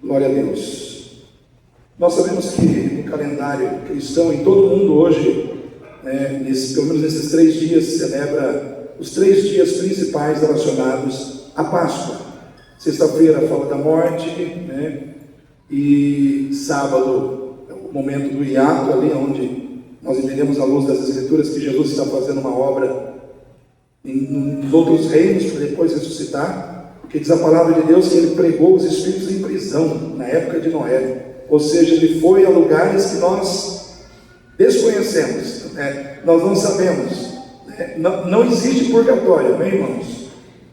Glória a Deus. Nós sabemos que no calendário cristão, em todo o mundo hoje, pelo menos nesses 3 dias, se celebra os 3 dias principais relacionados à Páscoa. Sexta-feira fala da morte, e sábado é o momento do hiato ali, onde nós entendemos à luz das Escrituras que Jesus está fazendo uma obra nos outros reinos para depois ressuscitar, porque diz a palavra de Deus que ele pregou os espíritos em prisão na época de Noé, ou seja, ele foi a lugares que nós desconhecemos, nós não sabemos, não existe purgatório, amém, irmãos?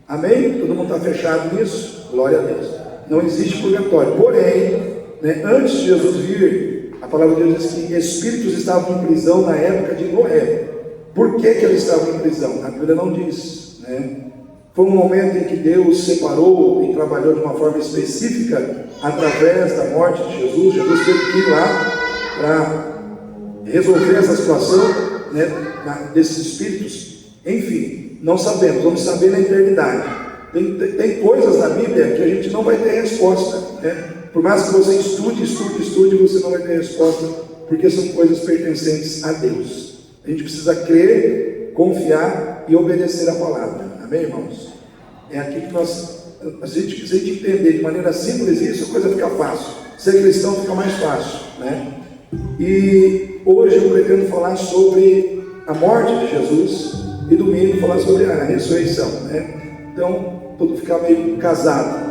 Amém? Todo mundo está fechado nisso? Glória a Deus. Não existe purgatório, porém, antes de Jesus vir, a palavra de Deus diz que espíritos estavam em prisão na época de Noé. Por que eles estavam em prisão? A Bíblia não diz, Foi um momento em que Deus separou e trabalhou de uma forma específica através da morte de Jesus. Jesus teve que ir lá para resolver essa situação, desses espíritos. Enfim, não sabemos, vamos saber na eternidade. Tem coisas na Bíblia que a gente não vai ter resposta, Por mais que você estude, você não vai ter resposta, porque são coisas pertencentes a Deus. A gente precisa crer, confiar e obedecer a palavra. Amém, irmãos? É aqui que se a gente entender de maneira simples isso, a coisa fica fácil. Ser cristão fica mais fácil, E hoje eu pretendo falar sobre a morte de Jesus e domingo falar sobre a ressurreição, Então, tudo fica meio casado.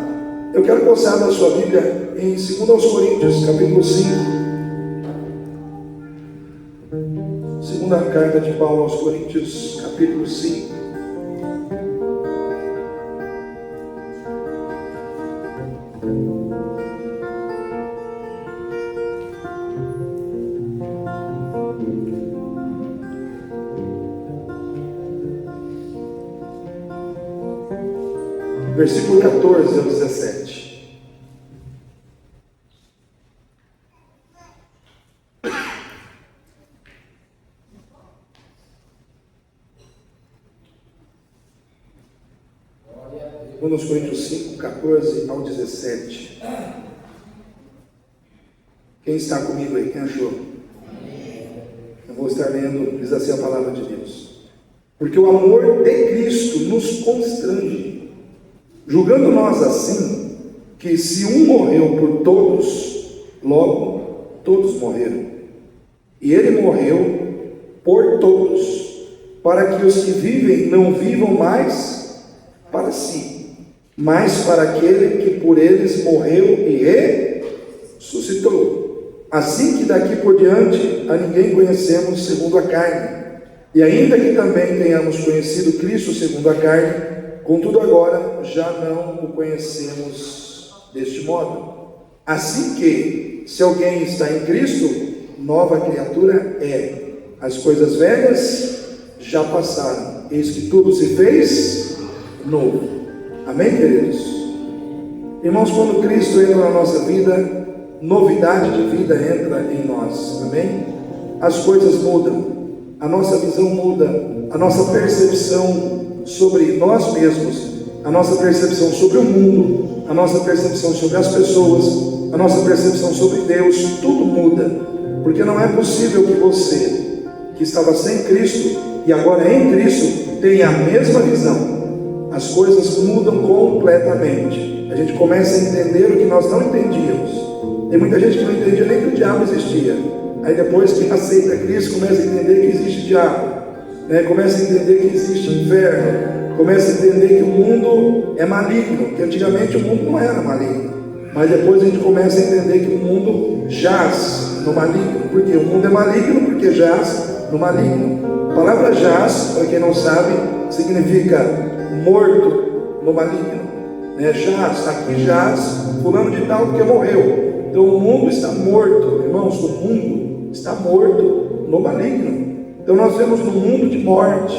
Eu quero que você abra a sua Bíblia em 2 Coríntios, capítulo 5. Segunda carta de Paulo aos Coríntios, capítulo 5. Versículo 14 ao 17. Vamos aos Coríntios 5, 14 ao 17. Quem está comigo aí? Quem achou? Eu vou estar lendo, diz assim a palavra de Deus. Porque o amor de Cristo nos constrange, julgando nós assim, que se um morreu por todos, logo todos morreram. E ele morreu por todos, para que os que vivem não vivam mais para si, mas para aquele que por eles morreu e ressuscitou. Assim que daqui por diante a ninguém conhecemos segundo a carne, e ainda que também tenhamos conhecido Cristo segundo a carne, contudo agora já não o conhecemos deste modo. Assim que, se alguém está em Cristo, nova criatura é. As coisas velhas já passaram, eis que tudo se fez novo. Amém, queridos? Irmãos, quando Cristo entra na nossa vida, novidade de vida entra em nós. Amém? As coisas mudam, a nossa visão muda, a nossa percepção sobre nós mesmos, a nossa percepção sobre o mundo, a nossa percepção sobre as pessoas, a nossa percepção sobre Deus, tudo muda, porque não é possível que você, que estava sem Cristo e agora é em Cristo, tenha a mesma visão. As coisas mudam completamente. A gente começa a entender o que nós não entendíamos. Tem muita gente que não entendia nem que o diabo existia. Aí depois que aceita Cristo, começa a entender que existe diabo, Começa a entender que existe inferno, começa a entender que o mundo é maligno, que antigamente o mundo não era maligno, mas depois a gente começa a entender que o mundo jaz no maligno. Porque o mundo é maligno porque jaz no maligno. A palavra jaz, para quem não sabe, significa morto no maligno, Jaz, aqui jaz fulano de tal porque morreu. Então o mundo está morto, irmãos, o mundo está morto no maligno. Então nós vemos no mundo de morte,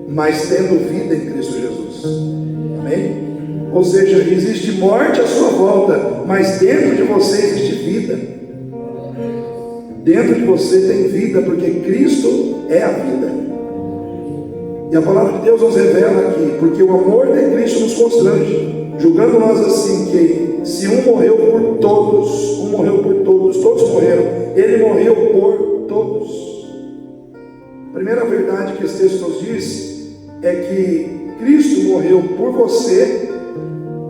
mas tendo vida em Cristo Jesus. Amém? Ou seja, existe morte à sua volta, mas dentro de você existe vida. Dentro de você tem vida, porque Cristo é a vida. E a palavra de Deus nos revela aqui, porque o amor de Cristo nos constrange, julgando nós assim, que se um morreu por todos, todos morreram, ele morreu por todos. A primeira verdade que esse texto nos diz é que Cristo morreu por você,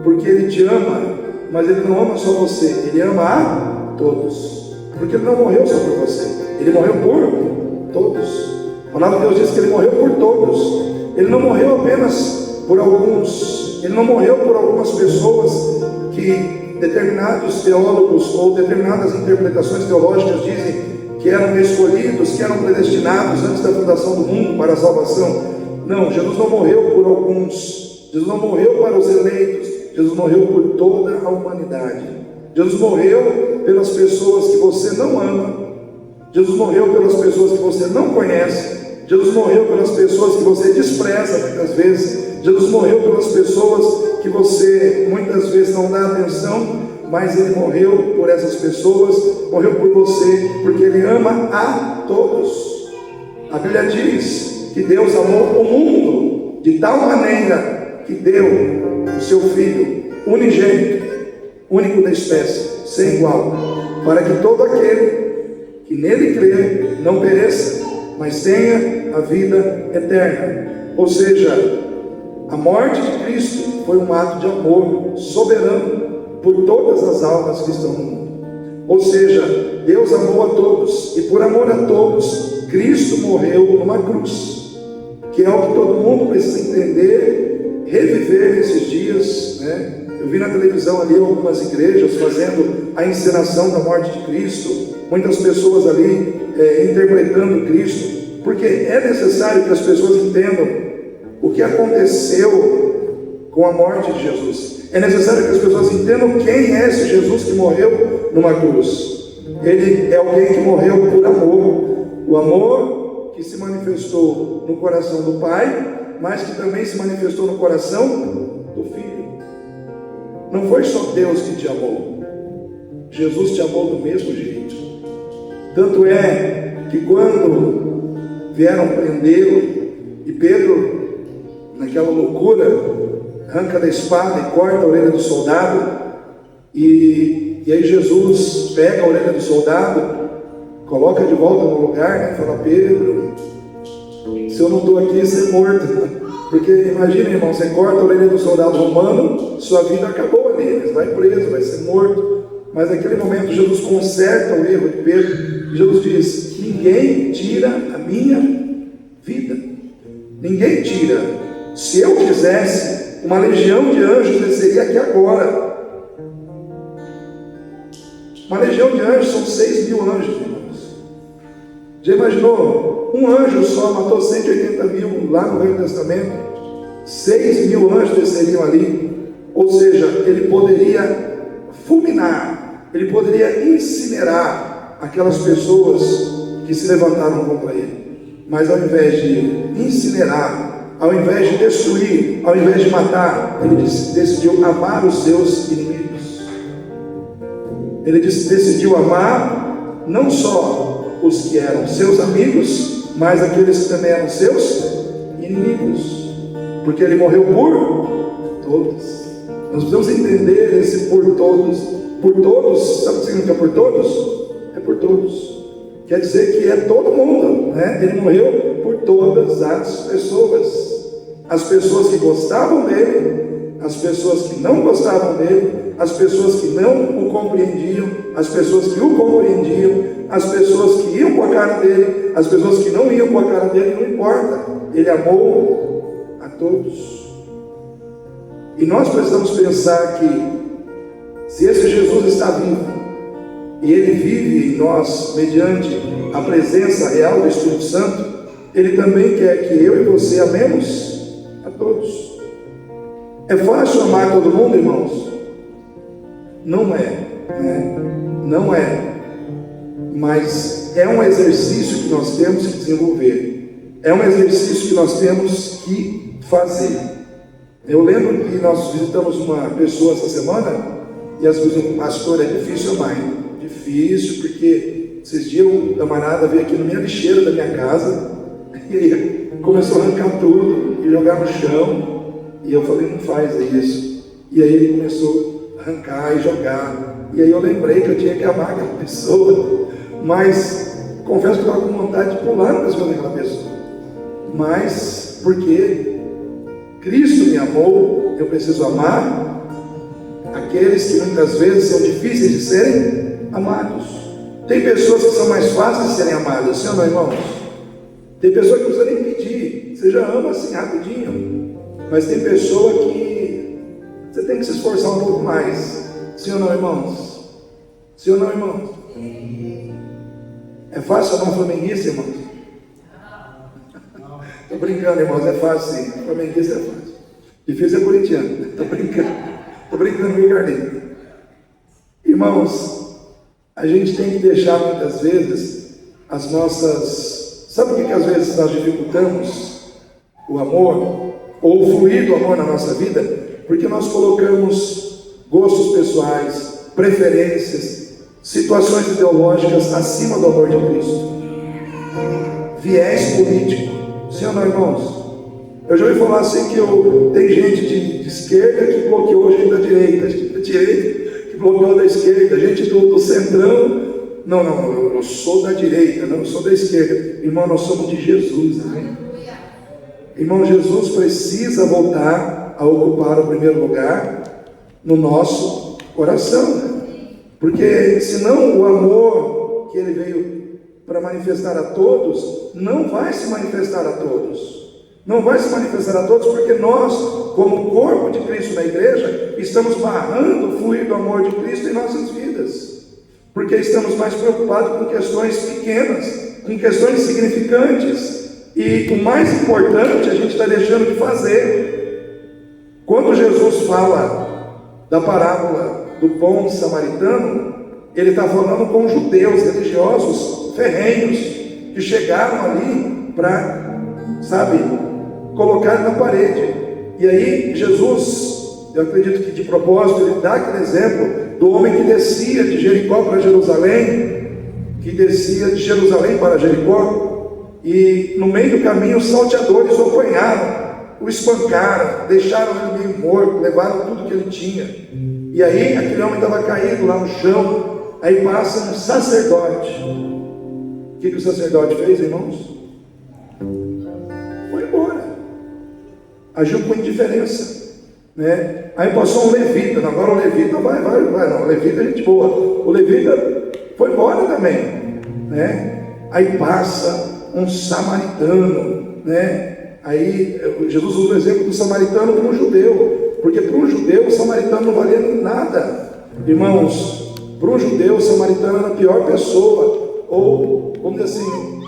porque Ele te ama, mas Ele não ama só você, Ele ama a todos, porque Ele não morreu só por você, Ele morreu por todos. A palavra de Deus diz que Ele morreu por todos. Ele não morreu apenas por alguns, Ele não morreu por algumas pessoas que determinados teólogos ou determinadas interpretações teológicas dizem que eram escolhidos, que eram predestinados antes da fundação do mundo para a salvação. Não, Jesus não morreu por alguns, Jesus não morreu para os eleitos, Jesus morreu por toda a humanidade. Jesus morreu pelas pessoas que você não ama, Jesus morreu pelas pessoas que você não conhece, Jesus morreu pelas pessoas que você despreza muitas vezes, Jesus morreu pelas pessoas que você muitas vezes não dá atenção, mas Ele morreu por essas pessoas, morreu por você, porque Ele ama a todos. A Bíblia diz que Deus amou o mundo de tal maneira que deu o seu Filho unigênito, único da espécie, sem igual, para que todo aquele que nele crê não pereça, mas tenha a vida eterna. Ou seja, a morte de Cristo foi um ato de amor soberano por todas as almas que estão no mundo. Ou seja, Deus amou a todos, e por amor a todos, Cristo morreu numa cruz, que é o que todo mundo precisa entender, reviver nesses dias, né? Eu vi na televisão ali algumas igrejas fazendo a encenação da morte de Cristo, muitas pessoas ali interpretando Cristo, porque é necessário que as pessoas entendam o que aconteceu com a morte de Jesus. É necessário que as pessoas entendam quem é esse Jesus que morreu numa cruz. Ele é alguém que morreu por amor, o amor que se manifestou no coração do Pai, mas que também se manifestou no coração do Filho. Não foi só Deus que te amou, Jesus te amou do mesmo jeito. Tanto é que quando vieram prendê-lo, e Pedro, naquela loucura, arranca da espada e corta a orelha do soldado, e aí Jesus pega a orelha do soldado, coloca de volta no lugar, né, e fala: Pedro, se eu não estou aqui, você é morto. Porque imagina, irmão, você corta a orelha do soldado romano, sua vida acabou ali, você vai preso, vai ser morto. Mas naquele momento Jesus conserta o erro de Pedro, e Jesus diz: ninguém tira a minha vida, ninguém tira. Se eu quisesse, uma legião de anjos desceria aqui agora. Uma legião de anjos são 6.000 anjos, irmãos. Já imaginou? Um anjo só matou 180.000 lá no Velho Testamento. 6.000 anjos desceriam ali. Ou seja, ele poderia fulminar, ele poderia incinerar aquelas pessoas que se levantaram contra ele. Mas ao invés de incinerar, ao invés de destruir, ao invés de matar, ele decidiu amar os seus inimigos. Ele decidiu amar não só os que eram seus amigos, mas aqueles que também eram seus inimigos, porque ele morreu por todos. Nós precisamos entender esse por todos. Por todos, sabe o que significa por todos? É por todos. Quer dizer que é todo mundo, né? Ele morreu por todas as pessoas. As pessoas que gostavam dele, as pessoas que não gostavam dele, as pessoas que não o compreendiam, as pessoas que o compreendiam, as pessoas que iam com a cara dele, as pessoas que não iam com a cara dele, não importa. Ele amou a todos. E nós precisamos pensar que se esse Jesus está vivo, e Ele vive em nós mediante a presença real do Espírito Santo, Ele também quer que eu e você amemos a todos. É fácil amar todo mundo, irmãos? Não é, né? Não é. Mas é um exercício que nós temos que desenvolver. É um exercício que nós temos que fazer. Eu lembro que nós visitamos uma pessoa essa semana, e as coisas, pastor, é difícil amar, hein? Difícil, porque esses dias o camarada veio aqui na minha lixeira da minha casa, e aí começou a arrancar tudo, e jogar no chão, e eu falei: não faz isso. E aí ele começou a arrancar e jogar. E aí eu lembrei que eu tinha que amar aquela pessoa, mas confesso que eu estava com vontade de pular na pessoa daquela pessoa. Mas porque Cristo me amou, eu preciso amar aqueles que muitas vezes são difíceis de serem amados. Tem pessoas que são mais fáceis de serem amadas, sim ou não, irmãos? Tem pessoa que não precisa nem pedir, você já ama assim rapidinho. Mas tem pessoa que você tem que se esforçar um pouco mais, sim ou não, irmãos? Sim ou não, irmãos? É fácil amar flamenguista, irmãos? Estou brincando, irmãos, é fácil sim. Flamenguista é fácil. Difícil é corintiano. Estou brincando, meu Carlinhos. Irmãos, a gente tem que deixar muitas vezes as nossas... Sabe por que às vezes nós dificultamos o amor, ou o fluir do amor na nossa vida? Porque nós colocamos gostos pessoais, preferências, situações ideológicas acima do amor de Cristo. Viés político, sim ou não, irmãos? Eu já ouvi falar assim que tem gente de esquerda que bloqueou gente da direita, gente da direita que bloqueou da esquerda, gente do centrão. Não, eu sou da direita, não, eu sou da esquerda. Irmão, nós somos de Jesus, né? Irmão, Jesus precisa voltar a ocupar o primeiro lugar no nosso coração, né? Porque senão o amor que ele veio para manifestar a todos, não vai se manifestar a todos. Não vai se manifestar a todos, porque nós, como corpo de Cristo na igreja, estamos barrando o fluir do amor de Cristo em nossas vidas. Porque estamos mais preocupados com questões pequenas, com questões insignificantes. E o mais importante a gente está deixando de fazer. Quando Jesus fala da parábola do bom samaritano, ele está falando com judeus religiosos ferrenhos, que chegaram ali para, colocar na parede. E aí Jesus, eu acredito que de propósito, ele dá aquele exemplo do homem que descia de Jericó para Jerusalém, para Jericó, e no meio do caminho os salteadores o apanharam, o espancaram, deixaram ele meio morto, levaram tudo que ele tinha. E aí aquele homem estava caído lá no chão. Aí passa um sacerdote. O que o sacerdote fez, irmãos? Foi embora. Agiu com indiferença, né? Aí passou um levita. Agora o levita vai, não, o levita é gente boa. O levita foi embora também, né? Aí passa um samaritano, né? Aí Jesus usa o exemplo do samaritano para um judeu, porque para um judeu o samaritano não valia nada. Irmãos, para um judeu o samaritano era a pior pessoa, ou vamos dizer assim,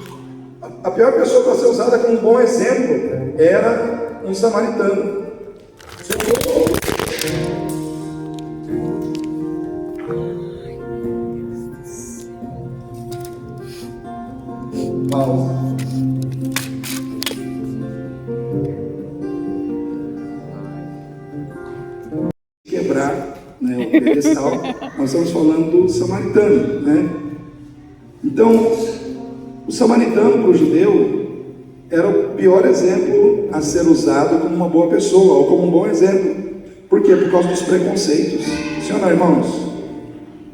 a pior pessoa para ser usada como um bom exemplo era um samaritano. Pausa. Quebrar, né, o pedestal. Nós estamos falando do samaritano, né? Então, o samaritano para o judeu era o pior exemplo a ser usado como uma boa pessoa, ou como um bom exemplo. Por quê? Por causa dos preconceitos. Sim ou não, irmãos?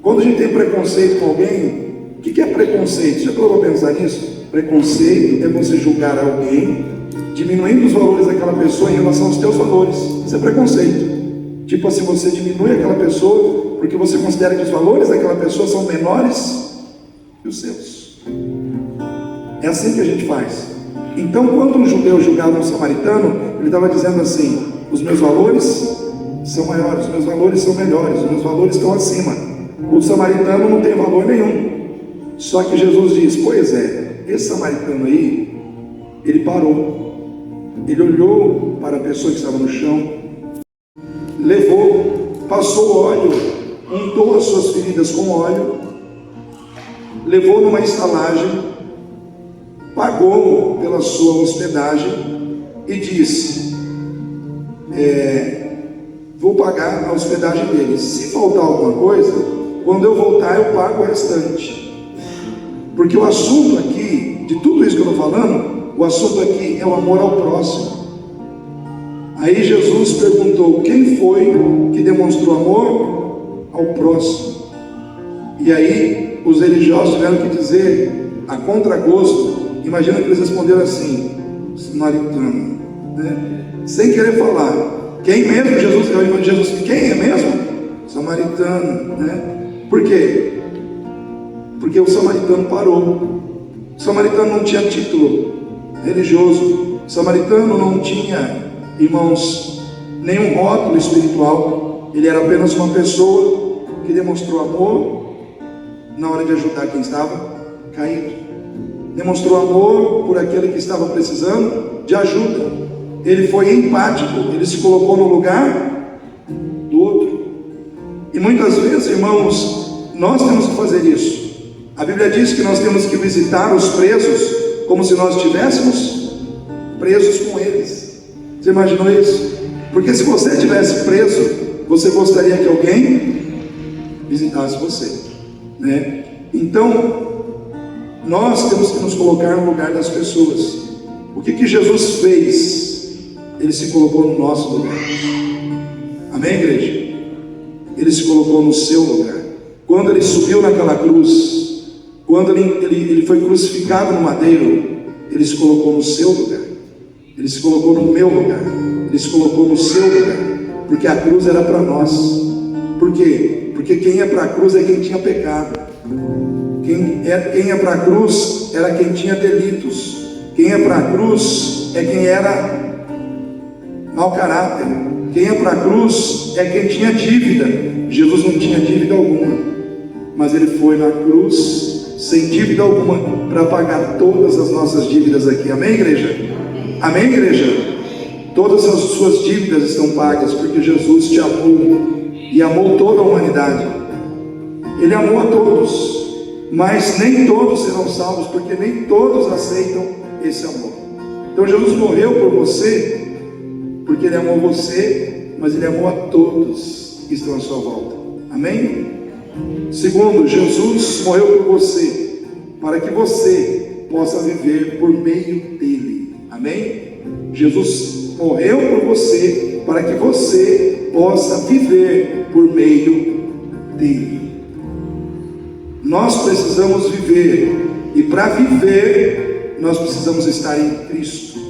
Quando a gente tem preconceito com alguém, o que é preconceito? Já parou para pensar nisso? Preconceito é você julgar alguém diminuindo os valores daquela pessoa em relação aos teus valores. Isso é preconceito. Tipo assim, você diminui aquela pessoa porque você considera que os valores daquela pessoa são menores que os seus. É assim que a gente faz. Então, quando um judeu julgava um samaritano, ele estava dizendo assim: os meus valores são maiores, os meus valores são melhores, os meus valores estão acima. O samaritano não tem valor nenhum. Só que Jesus diz: pois é, esse samaritano aí, ele parou, ele olhou para a pessoa que estava no chão, levou, passou óleo, untou as suas feridas com óleo, levou numa estalagem, pagou pela sua hospedagem e disse: vou pagar a hospedagem dele. Se faltar alguma coisa, quando eu voltar eu pago o restante. Porque o assunto aqui, de tudo isso que eu estou falando, o assunto aqui é o amor ao próximo. Aí Jesus perguntou: quem foi que demonstrou amor ao próximo. E aí os religiosos tiveram que dizer, a contragosto, imagina que eles responderam assim, samaritano, né? Sem querer falar. Quem mesmo? Jesus, é o irmão de Jesus. Quem é mesmo? Samaritano, né? Por quê? Porque o samaritano parou. O samaritano não tinha título religioso. O samaritano não tinha, irmãos, nenhum rótulo espiritual. Ele era apenas uma pessoa que demonstrou amor na hora de ajudar quem estava caído. Demonstrou amor por aquele que estava precisando de ajuda. Ele foi empático, ele se colocou no lugar do outro. E muitas vezes, irmãos, nós temos que fazer isso. A Bíblia diz que nós temos que visitar os presos como se nós estivéssemos presos com eles. Você imaginou isso? Porque se você estivesse preso, você gostaria que alguém visitasse você, né? Então, nós temos que nos colocar no lugar das pessoas. O que Jesus fez? Ele se colocou no nosso lugar. Amém, igreja? Ele se colocou no seu lugar. Quando ele subiu naquela cruz, quando ele foi crucificado no madeiro, ele se colocou no seu lugar. Ele se colocou no meu lugar. Ele se colocou no seu lugar. Porque a cruz era para nós. Por quê? Porque quem ia para a cruz é quem tinha pecado. Quem ia para a cruz era quem tinha delitos. Quem ia para a cruz é quem era mau caráter. Quem ia para a cruz é quem tinha dívida. Jesus não tinha dívida alguma, mas ele foi na cruz sem dívida alguma para pagar todas as nossas dívidas aqui. Amém, igreja? Amém, igreja? Todas as suas dívidas estão pagas porque Jesus te amou e amou toda a humanidade. Ele amou a todos, mas nem todos serão salvos, porque nem todos aceitam esse amor. Então Jesus morreu por você, porque Ele amou você, mas Ele amou a todos que estão à sua volta. Amém? Segundo, Jesus morreu por você, para que você possa viver por meio dEle. Amém? Jesus morreu por você, para que você possa viver por meio dEle. Nós precisamos viver, e para viver, nós precisamos estar em Cristo.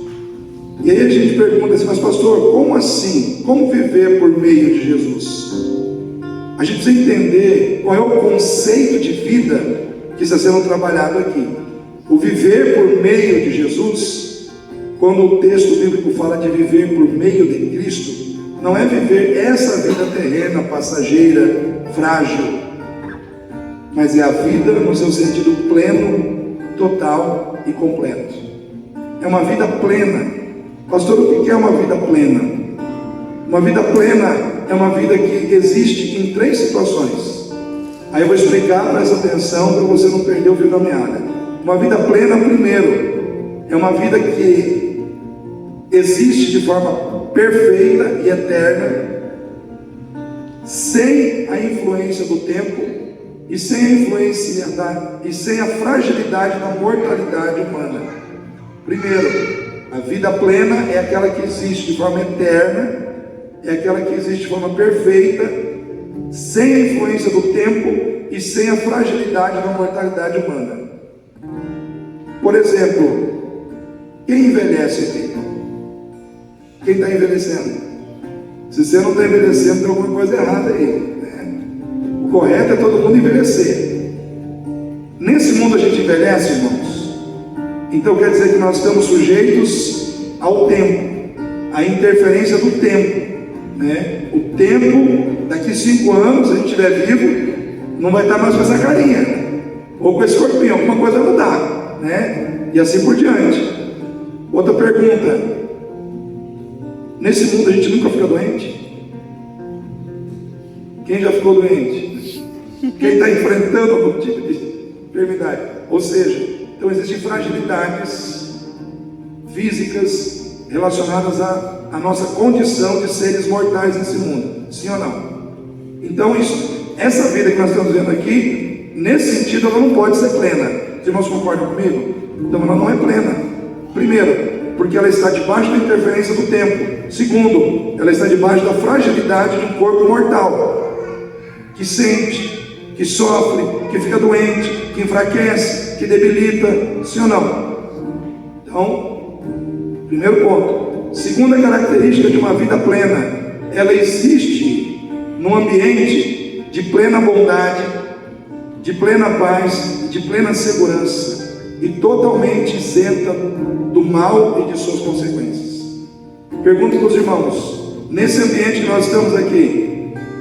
E aí a gente pergunta assim, mas pastor, como assim? Como viver por meio de Jesus? A gente precisa entender qual é o conceito de vida que está sendo trabalhado aqui. O viver por meio de Jesus, quando o texto bíblico fala de viver por meio de Cristo, não é viver essa vida terrena, passageira, frágil, mas é a vida no seu sentido pleno, total e completo. É uma vida plena. Pastor, o que é uma vida plena? Uma vida plena é uma vida que existe em 3 situações. Aí eu vou explicar, presta atenção para você não perder o fio da meada. Uma vida plena, primeiro, é uma vida que existe de forma perfeita e eterna, sem a influência do tempo e sem a influência e sem a fragilidade da mortalidade humana. Primeiro, a vida plena é aquela que existe de forma eterna, é aquela que existe de forma perfeita, sem a influência do tempo e sem a fragilidade da mortalidade humana. Por exemplo, quem envelhece aqui? Quem está envelhecendo? Se você não está envelhecendo, tem alguma coisa errada aí, né? O correto é todo mundo envelhecer. Nesse mundo a gente envelhece, irmãos. Então quer dizer que nós estamos sujeitos ao tempo, à interferência do tempo, né? O tempo, daqui 5 anos, a gente estiver vivo, não vai estar mais com essa carinha, ou com esse corpinho, alguma coisa vai mudar, né? E assim por diante. Outra pergunta: nesse mundo a gente nunca fica doente? Quem já ficou doente? Quem está enfrentando algum tipo de enfermidade? Ou seja, então existem fragilidades físicas relacionadas à nossa condição de seres mortais nesse mundo, sim ou não? Então essa vida que nós estamos vendo aqui, nesse sentido, ela não pode ser plena. Os irmãos concordam comigo? Então ela não é plena. Primeiro, porque ela está debaixo da interferência do tempo. Segundo, ela está debaixo da fragilidade de um corpo mortal, que sente, que sofre, que fica doente, que enfraquece, que debilita, sim ou não? Então, primeiro ponto. Segunda característica de uma vida plena, ela existe num ambiente de plena bondade, de plena paz, de plena segurança e totalmente isenta do mal e de suas consequências. Pergunto para os irmãos, nesse ambiente que nós estamos aqui,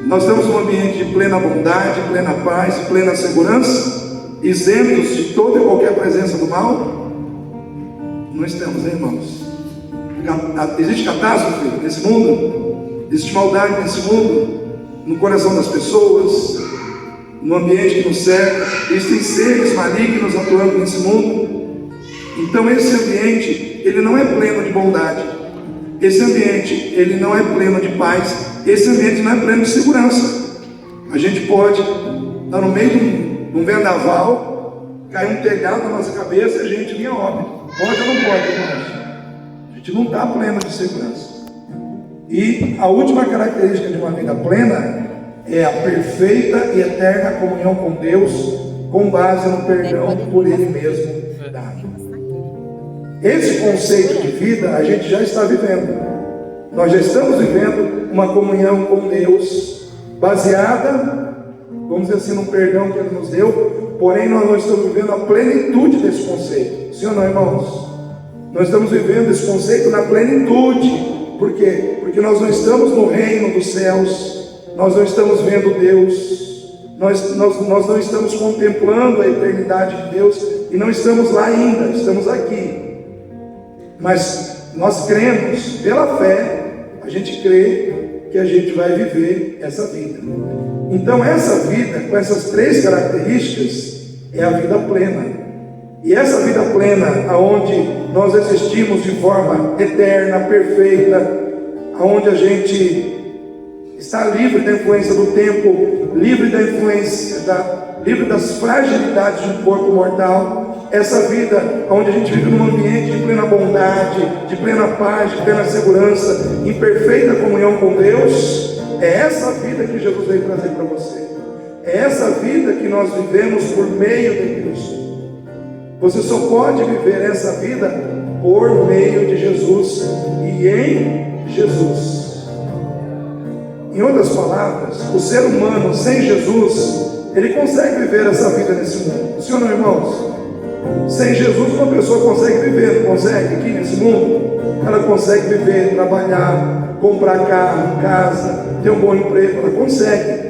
nós estamos num ambiente de plena bondade, plena paz, plena segurança, isentos de toda e qualquer presença do mal? Não estamos, hein, irmãos? Existe catástrofe nesse mundo? Existe maldade nesse mundo? No coração das pessoas? No ambiente que nos cerca? Existem seres malignos atuando nesse mundo? Então esse ambiente, ele não é pleno de bondade. Esse ambiente, ele não é pleno de paz. Esse ambiente não é pleno de segurança. A gente pode estar no meio de um vendaval, cair um telhado na nossa cabeça e a gente vinha óbito. Pode ou não pode, irmãos? A gente não está pleno de segurança. E a última característica de uma vida plena é a perfeita e eterna comunhão com Deus, com base no perdão por Ele mesmo dado. Esse conceito de vida a gente já está vivendo. Nós já estamos vivendo uma comunhão com Deus, baseada, vamos dizer assim, no perdão que Ele nos deu, porém nós não estamos vivendo a plenitude desse conceito. Sim ou não, irmãos? Nós estamos vivendo esse conceito na plenitude. Por quê? Porque nós não estamos no reino dos céus, nós não estamos vendo Deus, nós não estamos contemplando a eternidade de Deus e não estamos lá ainda, estamos aqui. Mas nós cremos, pela fé, a gente crê que a gente vai viver essa vida. Então essa vida, com essas três características, é a vida plena. E essa vida plena, aonde nós existimos de forma eterna, perfeita, aonde a gente está livre da influência do tempo, livre da influência, livre das fragilidades de um corpo mortal, essa vida onde a gente vive num ambiente de plena bondade, de plena paz, de plena segurança, em perfeita comunhão com Deus, é essa vida que Jesus veio trazer para você. É essa vida que nós vivemos por meio de Cristo. Você só pode viver essa vida por meio de Jesus e em Jesus. Em outras palavras, o ser humano sem Jesus, ele consegue viver essa vida nesse mundo. Sim ou não, irmãos? Sem Jesus uma pessoa consegue viver, não consegue aqui nesse mundo? Ela consegue viver, trabalhar, comprar carro, casa, ter um bom emprego, ela consegue.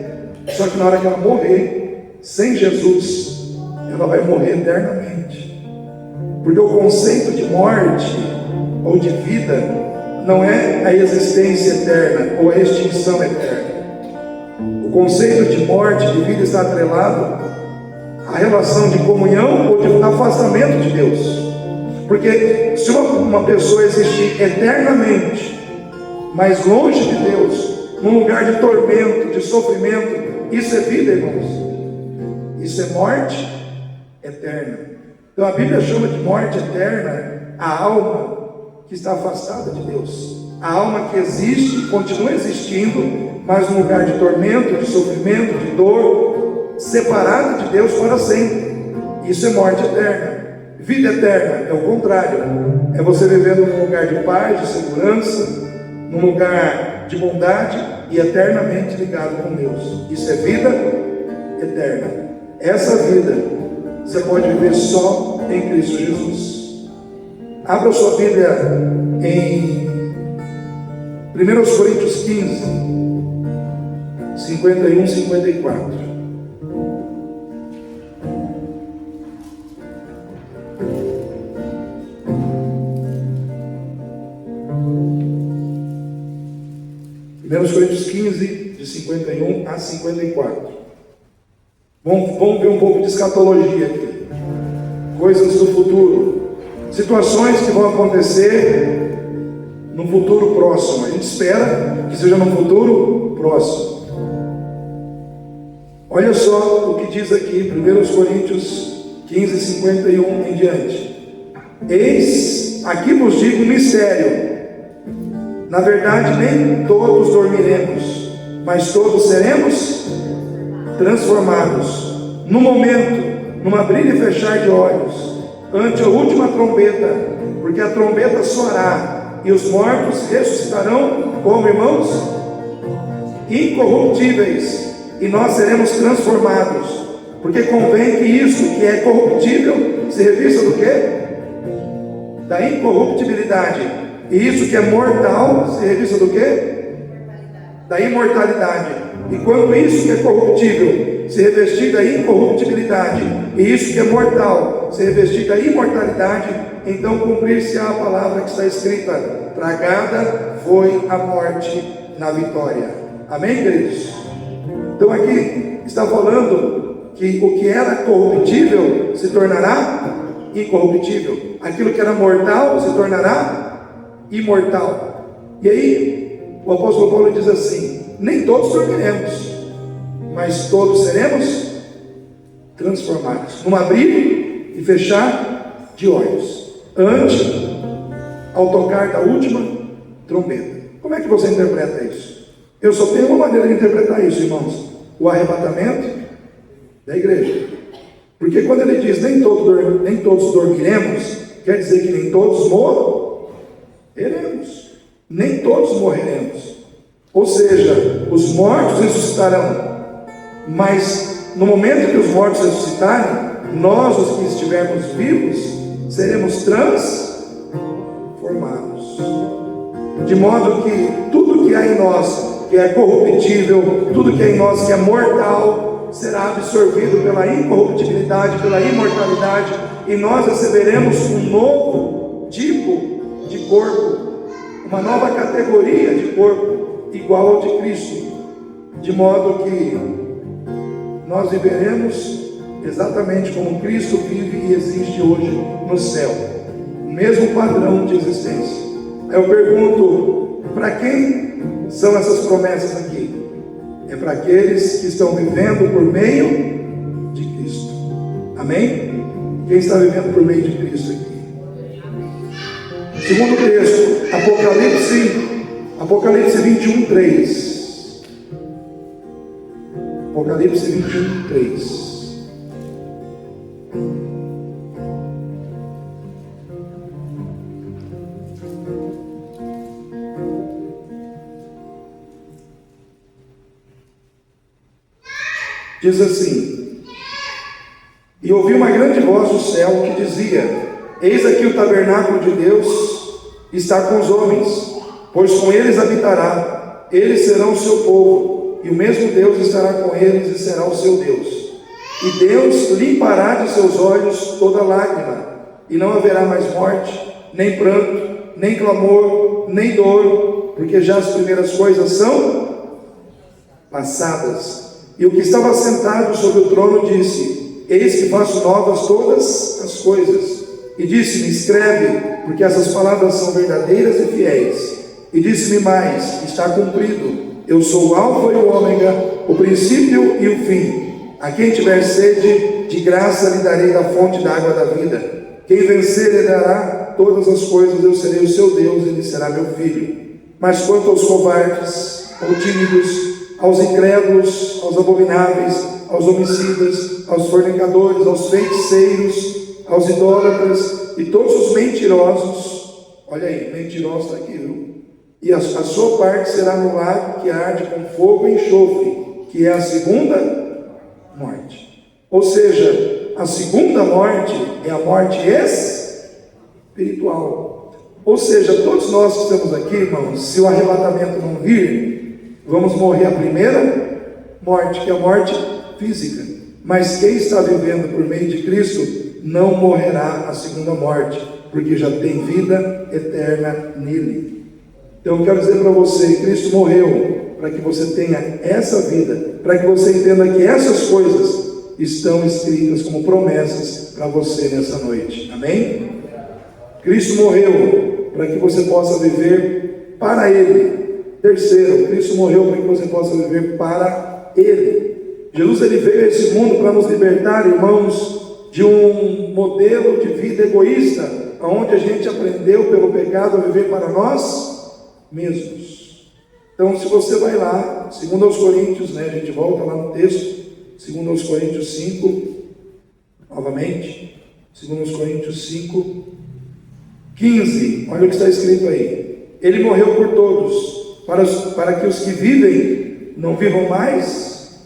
Só que na hora que ela morrer, sem Jesus, ela vai morrer eternamente. Porque o conceito de morte ou de vida não é a existência eterna ou a extinção eterna. O conceito de morte e de vida está atrelado à relação de comunhão ou de afastamento de Deus. Porque se uma pessoa existir eternamente, mas longe de Deus, num lugar de tormento, de sofrimento, isso é vida, irmãos. Isso é morte eterna. Então a Bíblia chama de morte eterna a alma que está afastada de Deus. A alma que existe, continua existindo, mas num lugar de tormento, de sofrimento, de dor, separada de Deus para sempre. Isso é morte eterna. Vida eterna é o contrário. É você vivendo num lugar de paz, de segurança, num lugar de bondade e eternamente ligado com Deus. Isso é vida eterna. Essa vida você pode viver só em Cristo Jesus. Abra sua Bíblia em 1 Coríntios 15, 51, 54. Coríntios 15, de 51 a 54. Vamos ver um pouco de escatologia aqui. Coisas do futuro. Situações que vão acontecer no futuro próximo. A gente espera que seja no futuro próximo. Olha só o que diz aqui, 1 Coríntios 15, 51 em diante. Eis, aqui vos digo um mistério. Na verdade, nem todos dormiremos, mas todos seremos transformados, no momento, num abrir e fechar de olhos, ante a última trombeta, porque a trombeta soará, e os mortos ressuscitarão, como irmãos? Incorruptíveis, e nós seremos transformados, porque convém que isso que é corruptível se revista do quê? Da incorruptibilidade, e isso que é mortal se revista do quê? Da imortalidade. E quando isso que é corruptível se revestir da incorruptibilidade, e isso que é mortal se revestir da imortalidade, então cumprir-se-á a palavra que está escrita: tragada foi a morte na vitória. Amém, queridos? Então aqui está falando que o que era corruptível se tornará incorruptível, aquilo que era mortal se tornará imortal. E aí o apóstolo Paulo diz assim: nem todos dormiremos, mas todos seremos transformados, num abrir e fechar de olhos, ante ao tocar da última trombeta. Como é que você interpreta isso? Eu só tenho uma maneira de interpretar isso, irmãos: o arrebatamento da igreja. Porque quando ele diz nem todos dormiremos, quer dizer que nem todos morreremos, nem todos morreremos. Ou seja, os mortos ressuscitarão, mas no momento que os mortos ressuscitarem, nós, os que estivermos vivos, seremos transformados, de modo que tudo que há em nós, que é corruptível, tudo que há em nós que é mortal, será absorvido pela incorruptibilidade, pela imortalidade, e nós receberemos um novo tipo de corpo, uma nova categoria de corpo, igual ao de Cristo, de modo que nós viveremos exatamente como Cristo vive e existe hoje no céu, o mesmo padrão de existência. Eu pergunto, para quem são essas promessas aqui? É para aqueles que estão vivendo por meio de Cristo. Amém? Quem está vivendo por meio de Cristo aqui? Segundo texto, Apocalipse 21, 3. Apocalipse 21, 3. Diz assim: e ouvi uma grande voz do céu que dizia: eis aqui o tabernáculo de Deus está com os homens, pois com eles habitará, eles serão o seu povo, e o mesmo Deus estará com eles e será o seu Deus. E Deus limpará de seus olhos toda lágrima, e não haverá mais morte, nem pranto, nem clamor, nem dor, porque já as primeiras coisas são passadas. E o que estava sentado sobre o trono disse: eis que faço novas todas as coisas. E disse-me: escreve, porque essas palavras são verdadeiras e fiéis. E disse-me mais: está cumprido. Eu sou o Alfa e o Ômega, o princípio e o fim. A quem tiver sede, de graça lhe darei da fonte da água da vida. Quem vencer herdará todas as coisas, eu serei o seu Deus, e ele será meu filho. Mas quanto aos covardes, aos tímidos, aos incrédulos, aos abomináveis, aos homicidas, aos fornicadores, aos feiticeiros, aos idólatras e todos os mentirosos, olha aí, mentirosos está aqui, viu? E a sua parte será no lago que arde com fogo e enxofre, que é a segunda morte. Ou seja, a segunda morte é a morte espiritual. Ou seja, todos nós que estamos aqui, irmãos, se o arrebatamento não vir, vamos morrer a primeira morte, que é a morte física. Mas quem está vivendo por meio de Cristo não morrerá a segunda morte, porque já tem vida eterna nele. Então eu quero dizer para você, Cristo morreu para que você tenha essa vida, para que você entenda que essas coisas estão escritas como promessas para você nessa noite. Amém? Cristo morreu para que você possa viver para Ele. Terceiro, Cristo morreu para que você possa viver para Ele. Jesus ele veio a esse mundo para nos libertar, irmãos, de um modelo de vida egoísta, onde a gente aprendeu pelo pecado a viver para nós mesmos. Então, se você vai lá, segundo aos Coríntios, a gente volta lá no texto, 2 Coríntios 5, novamente, 2 Coríntios 5, 15, olha o que está escrito aí. Ele morreu por todos, para que os que vivem não vivam mais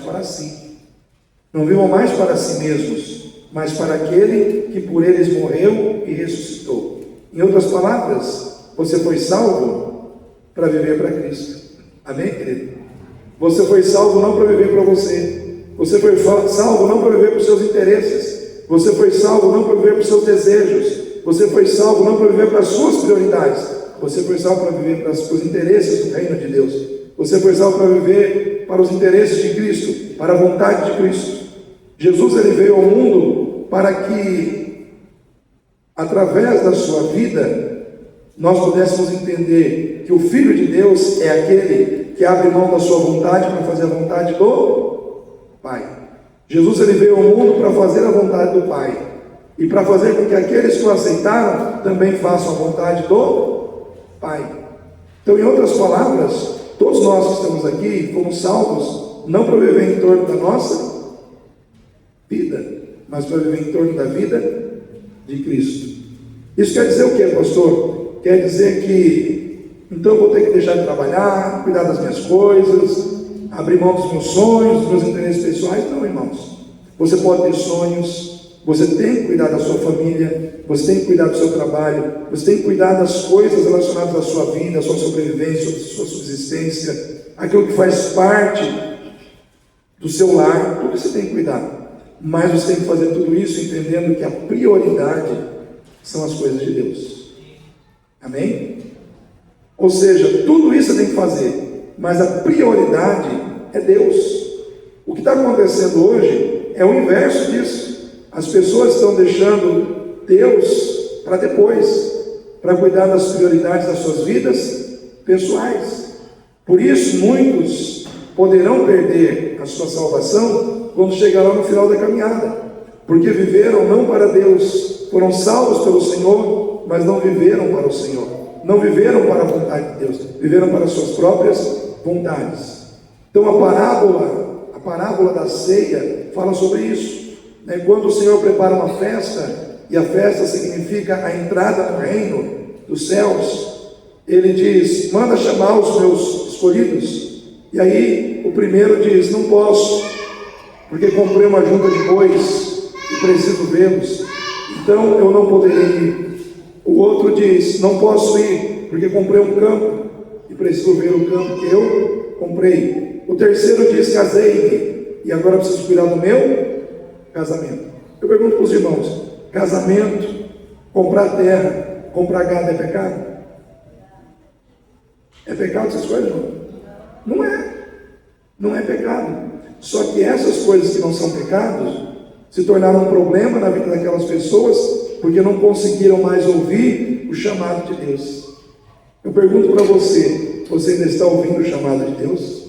para si, não vivam mais para si mesmos, mas para aquele que por eles morreu e ressuscitou. Em outras palavras, você foi salvo para viver para Cristo. Amém, querido? Você foi salvo não para viver para você. Você foi salvo não para viver para os seus interesses. Você foi salvo não para viver para os seus desejos. Você foi salvo não para viver para as suas prioridades. Você foi salvo para viver para os interesses do reino de Deus. Você foi salvo para viver para os interesses de Cristo, para a vontade de Cristo. Jesus, ele veio ao mundo para que, através da sua vida, nós pudéssemos entender que o Filho de Deus é aquele que abre mão da sua vontade para fazer a vontade do Pai. Jesus, ele veio ao mundo para fazer a vontade do Pai e para fazer com que aqueles que o aceitaram também façam a vontade do Pai. Então, em outras palavras, todos nós que estamos aqui fomos salvos não para viver em torno da nossa vida, mas para viver em torno da vida de Cristo. Isso quer dizer o que, pastor? Quer dizer que então eu vou ter que deixar de trabalhar, cuidar das minhas coisas, abrir mão dos meus sonhos, dos meus interesses pessoais? Não, irmãos. Você pode ter sonhos, você tem que cuidar da sua família, você tem que cuidar do seu trabalho, você tem que cuidar das coisas relacionadas à sua vida, à sua sobrevivência, à sua subsistência, aquilo que faz parte do seu lar, tudo você tem que cuidar. Mas você tem que fazer tudo isso entendendo que a prioridade são as coisas de Deus. Amém? Ou seja, tudo isso você tem que fazer, mas a prioridade é Deus. O que está acontecendo hoje é o inverso disso. As pessoas estão deixando Deus para depois, para cuidar das prioridades das suas vidas pessoais. Por isso, muitos poderão perder a sua salvação quando chegar lá no final da caminhada, porque viveram não para Deus, foram salvos pelo Senhor, mas não viveram para o Senhor, não viveram para a vontade de Deus, viveram para as suas próprias vontades. Então a parábola da ceia fala sobre isso, né? Quando o Senhor prepara uma festa, e a festa significa a entrada no reino dos céus, ele diz: manda chamar os meus escolhidos. E aí o primeiro diz: não posso, porque comprei uma junta de bois e preciso vê-los, então eu não poderia ir. O outro diz: não posso ir, porque comprei um campo e preciso ver o campo que eu comprei. O terceiro diz: casei-me e agora preciso cuidar do meu casamento. Eu pergunto para os irmãos: casamento, comprar terra, comprar gado é pecado? É pecado essas coisas? Não é. Não é pecado. Só que essas coisas que não são pecados se tornaram um problema na vida daquelas pessoas, porque não conseguiram mais ouvir o chamado de Deus. Eu pergunto para você: você ainda está ouvindo o chamado de Deus?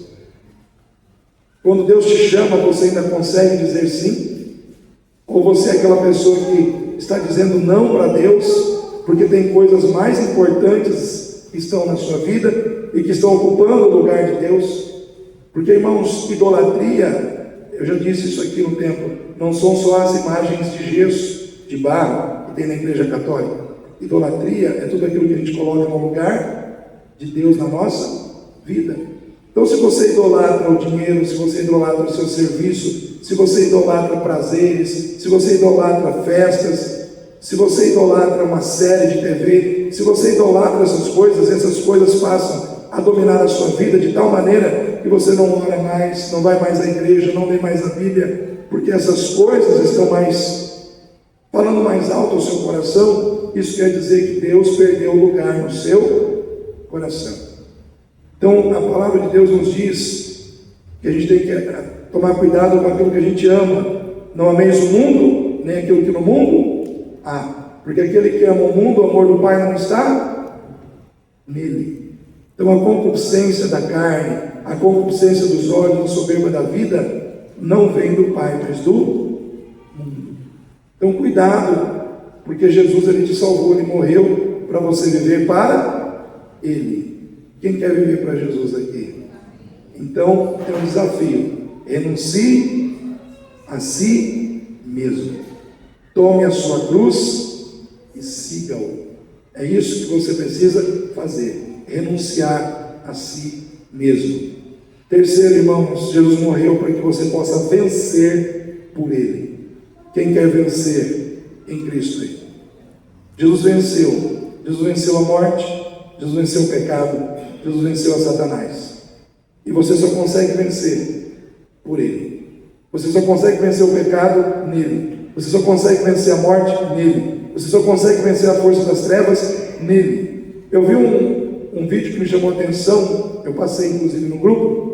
Quando Deus te chama, você ainda consegue dizer sim? Ou você é aquela pessoa que está dizendo não para Deus, porque tem coisas mais importantes que estão na sua vida e que estão ocupando o lugar de Deus? Porque, irmãos, idolatria, eu já disse isso aqui no templo, não são só as imagens de gesso, de barro, que tem na igreja católica. Idolatria é tudo aquilo que a gente coloca no lugar de Deus na nossa vida. Então, se você idolatra o dinheiro, se você idolatra o seu serviço, se você idolatra prazeres, se você idolatra festas, se você idolatra uma série de TV, se você idolatra essas coisas passam a dominar a sua vida de tal maneira que você não ora mais, não vai mais à igreja, não lê mais a Bíblia, porque essas coisas estão falando mais alto ao seu coração. Isso quer dizer que Deus perdeu o lugar no seu coração. Então a palavra de Deus nos diz que a gente tem que tomar cuidado com aquilo que a gente ama. Não ameis o mundo, nem aquilo que no mundo há, porque aquele que ama o mundo, o amor do Pai não está nele. Então a concupiscência da carne, a concupiscência dos olhos, a soberba da vida, não vem do Pai, mas do mundo. Então cuidado, porque Jesus, ele te salvou, ele morreu para você viver para ele. Quem quer viver para Jesus aqui? Então é um desafio. renuncie a si mesmo. Tome a sua cruz e siga-o. É isso que você precisa fazer, renunciar a si mesmo. Terceiro, irmãos, Jesus morreu para que você possa vencer por Ele. Quem quer vencer em Cristo? Jesus venceu. Jesus venceu a morte, Jesus venceu o pecado, Jesus venceu a Satanás. E você só consegue vencer por Ele. Você só consegue vencer o pecado nele. Você só consegue vencer a morte nele. Você só consegue vencer a força das trevas nele. Eu vi um vídeo que me chamou a atenção, eu passei inclusive no grupo,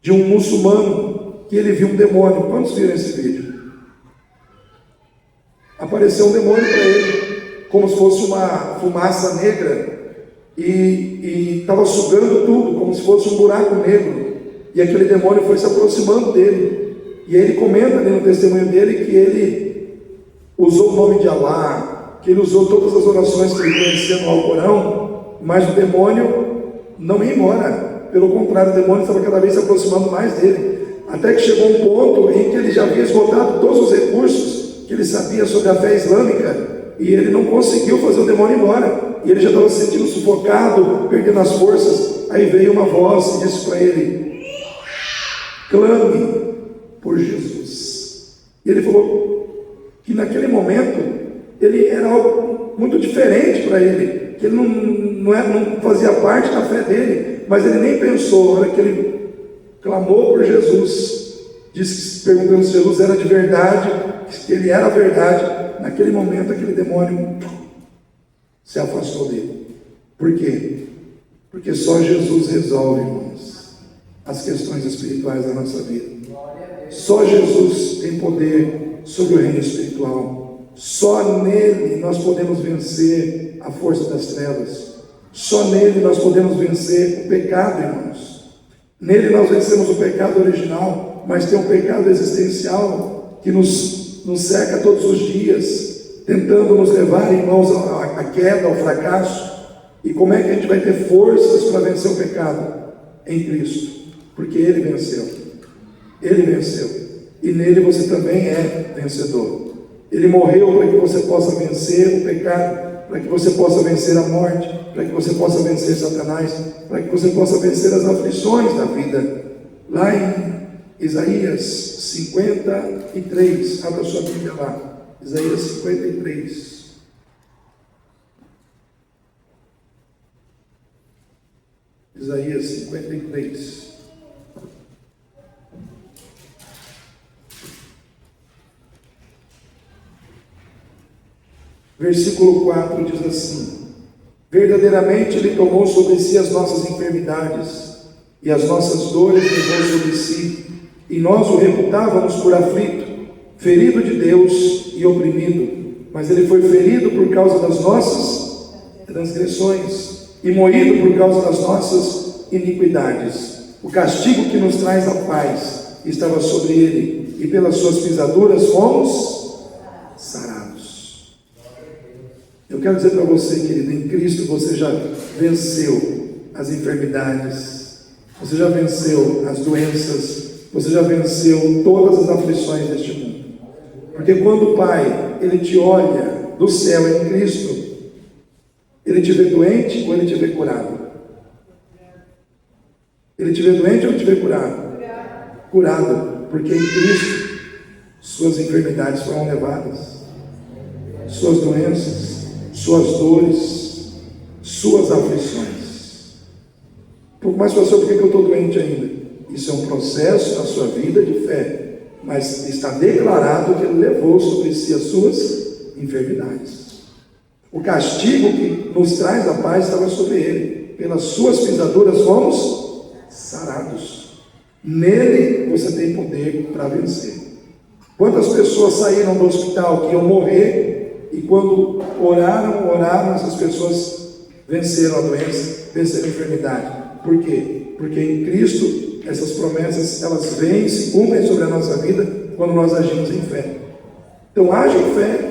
de um muçulmano que ele viu um demônio. Quantos viram esse vídeo? Apareceu um demônio para ele, como se fosse uma fumaça negra, e estava sugando tudo, como se fosse um buraco negro, e aquele demônio foi se aproximando dele, e aí ele comenta ali no testemunho dele que ele usou o nome de Alá, que ele usou todas as orações que ele conhecia no Alcorão, mas o demônio não ia embora, pelo contrário, o demônio estava cada vez se aproximando mais dele, até que chegou um ponto em que ele já havia esgotado todos os recursos que ele sabia sobre a fé islâmica, e ele não conseguiu fazer o demônio embora, e ele já estava se sentindo sufocado, perdendo as forças. Aí veio uma voz e disse para ele: clame por Jesus. E ele falou que naquele momento ele era algo muito diferente para ele, que ele não fazia parte da fé dele, mas ele nem pensou. Na hora que ele clamou por Jesus, disse, perguntando se Jesus era de verdade, que ele era a verdade. Naquele momento aquele demônio se afastou dele. Por quê? Porque só Jesus resolve, irmãos, as questões espirituais da nossa vida. Só Jesus tem poder sobre o reino espiritual. Só nele nós podemos vencer a força das trevas. Só nele nós podemos vencer o pecado, irmãos. Nele nós vencemos o pecado original, mas tem um pecado existencial que nos cerca todos os dias, tentando nos levar, irmãos, à queda, ao fracasso. E como é que a gente vai ter forças para vencer o pecado? Em Cristo, porque Ele venceu. Ele venceu, e nele você também é vencedor. Ele morreu para que você possa vencer o pecado, para que você possa vencer a morte, para que você possa vencer Satanás, para que você possa vencer as aflições da vida. Lá em Isaías 53, abra sua Bíblia lá, Isaías 53. Isaías 53. Versículo 4 diz assim: verdadeiramente Ele tomou sobre si as nossas enfermidades, e as nossas dores levou sobre si, e nós o reputávamos por aflito, ferido de Deus e oprimido, mas Ele foi ferido por causa das nossas transgressões, e moído por causa das nossas iniquidades. O castigo que nos traz a paz estava sobre Ele, e pelas suas pisaduras fomos sarados. Eu quero dizer para você, querido, em Cristo você já venceu as enfermidades, você já venceu as doenças, você já venceu todas as aflições deste mundo. Porque quando o Pai, Ele te olha do céu em Cristo, Ele te vê doente ou Ele te vê curado? Ele te vê doente ou Ele te vê curado? Curado, porque em Cristo suas enfermidades foram levadas, suas doenças, suas dores, suas aflições. Mas pastor, por que eu estou doente ainda? Isso é um processo na sua vida de fé, mas está declarado que Ele levou sobre si as suas enfermidades. O castigo que nos traz a paz estava sobre Ele, pelas suas pisaduras fomos sarados. Nele você tem poder para vencer. Quantas pessoas saíram do hospital que iam morrer, e quando oraram, essas pessoas venceram a doença, venceram a enfermidade. Por quê? Porque em Cristo essas promessas, elas vêm e se cumprem sobre a nossa vida quando nós agimos em fé. Então haja em fé,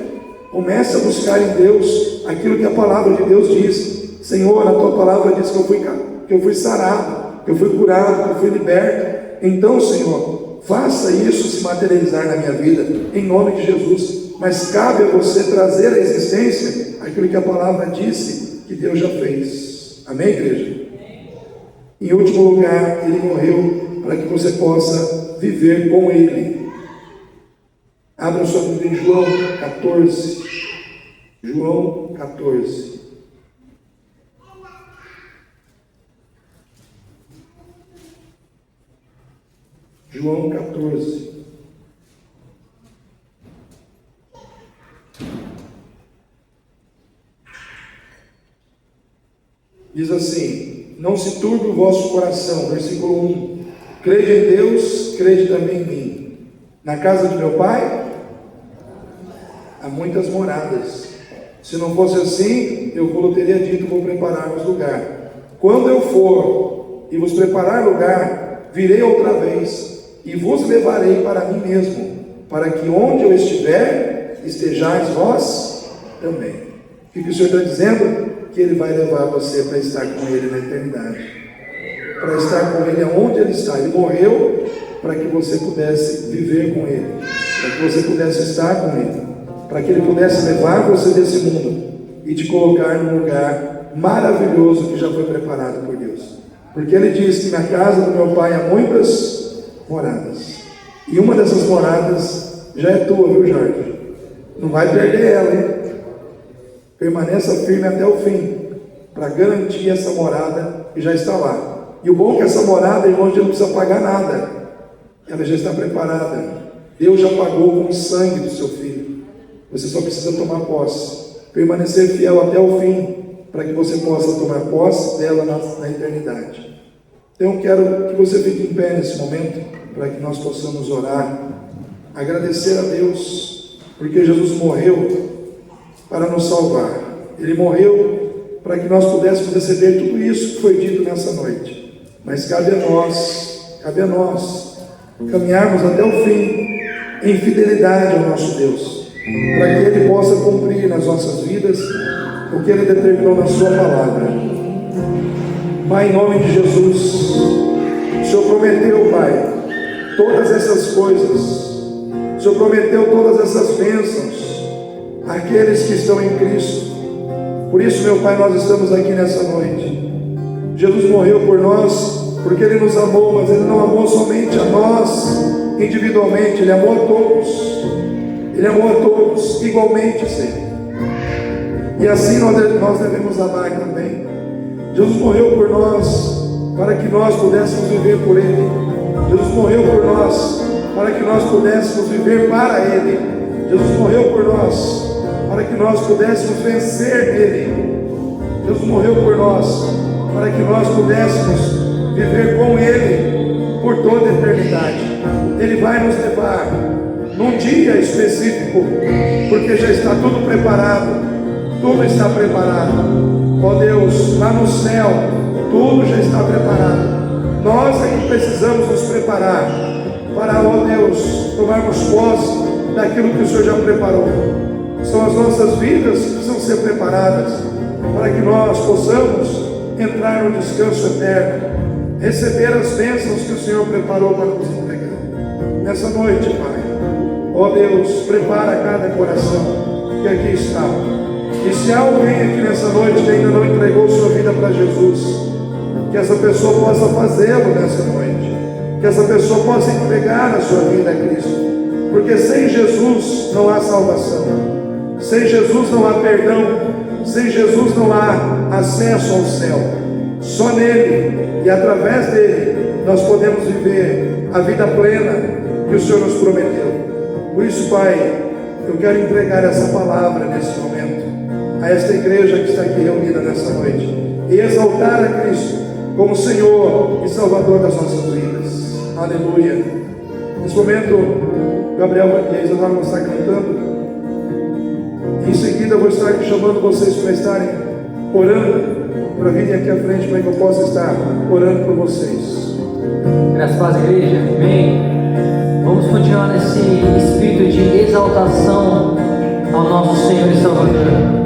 comece a buscar em Deus aquilo que a palavra de Deus diz. Senhor, a tua palavra diz que eu fui sarado, que eu fui curado, que eu fui liberto. então, Senhor, faça isso se materializar na minha vida, em nome de Jesus. Mas cabe a você trazer à existência aquilo que a palavra disse que Deus já fez. Amém, igreja? Em último lugar, Ele morreu para que você possa viver com Ele. Abra sua Bíblia em João 14. João 14. João 14. Diz assim: não se turbe o vosso coração, versículo 1. Crede em Deus, crede também em mim. Na casa de meu Pai há muitas moradas. Se não fosse assim, eu vos teria dito: vou preparar-vos lugar. Quando eu for e vos preparar lugar, virei outra vez e vos levarei para mim mesmo, para que onde eu estiver, estejais vós também. O que o Senhor está dizendo? Que Ele vai levar você para estar com Ele na eternidade, para estar com Ele aonde Ele está. Ele morreu para que você pudesse viver com Ele, para que você pudesse estar com Ele, para que Ele pudesse levar você desse mundo e te colocar num lugar maravilhoso que já foi preparado por Deus. Porque Ele diz que na casa do meu Pai há muitas moradas, e uma dessas moradas já é tua, viu, Jorge? Não vai perder ela, hein? Permaneça firme até o fim, para garantir essa morada que já está lá. E o bom é que essa morada, irmãos, não precisa pagar nada, ela já está preparada. Deus já pagou com o sangue do seu filho. Você só precisa tomar posse, permanecer fiel até o fim, para que você possa tomar posse dela na eternidade. Então eu quero que você fique em pé nesse momento, para que nós possamos orar, agradecer a Deus, porque Jesus morreu para nos salvar. Ele morreu para que nós pudéssemos receber tudo isso que foi dito nessa noite. Mas cabe a nós caminharmos até o fim em fidelidade ao nosso Deus, para que Ele possa cumprir nas nossas vidas o que Ele determinou na sua palavra. Pai, em nome de Jesus, o Senhor prometeu, Pai, todas essas coisas. O Senhor prometeu todas essas bênçãos àqueles que estão em Cristo. Por isso, meu Pai, nós estamos aqui nessa noite. Jesus morreu por nós, porque Ele nos amou, mas Ele não amou somente a nós individualmente, Ele amou a todos. Ele amou a todos igualmente, Senhor. E assim nós devemos amar também. Jesus morreu por nós, para que nós pudéssemos viver por Ele. Jesus morreu por nós, para que nós pudéssemos viver para Ele. Jesus morreu por nós, para que nós pudéssemos vencer nele. Jesus morreu por nós, para que nós pudéssemos viver com Ele por toda a eternidade. Ele vai nos levar num dia específico, porque já está tudo preparado, tudo está preparado. Ó Deus, lá no céu, tudo já está preparado. Nós é que precisamos nos preparar para, ó Deus, tomarmos posse daquilo que o Senhor já preparou. São as nossas vidas que precisam ser preparadas para que nós possamos entrar no descanso eterno, receber as bênçãos que o Senhor preparou para nos entregar. Nessa noite, Pai, ó Deus, prepara cada coração que aqui está. E se há alguém aqui nessa noite que ainda não entregou sua vida para Jesus, que essa pessoa possa fazê-lo nessa noite, que essa pessoa possa entregar a sua vida a Cristo, porque sem Jesus não há salvação. Sem Jesus não há perdão, sem Jesus não há acesso ao céu. Só nele e através dele nós podemos viver a vida plena que o Senhor nos prometeu. Por isso, Pai, eu quero entregar essa palavra nesse momento a esta igreja que está aqui reunida nessa noite e exaltar a Cristo como Senhor e Salvador das nossas vidas. Aleluia. Nesse momento, Gabriel e a Isadora vão estar cantando. Em seguida eu vou estar chamando vocês para estarem orando, para virem aqui à frente, para que eu possa estar orando por vocês. Graças a Deus, igreja. Amém. Vamos continuar nesse espírito de exaltação ao nosso Senhor e Salvador.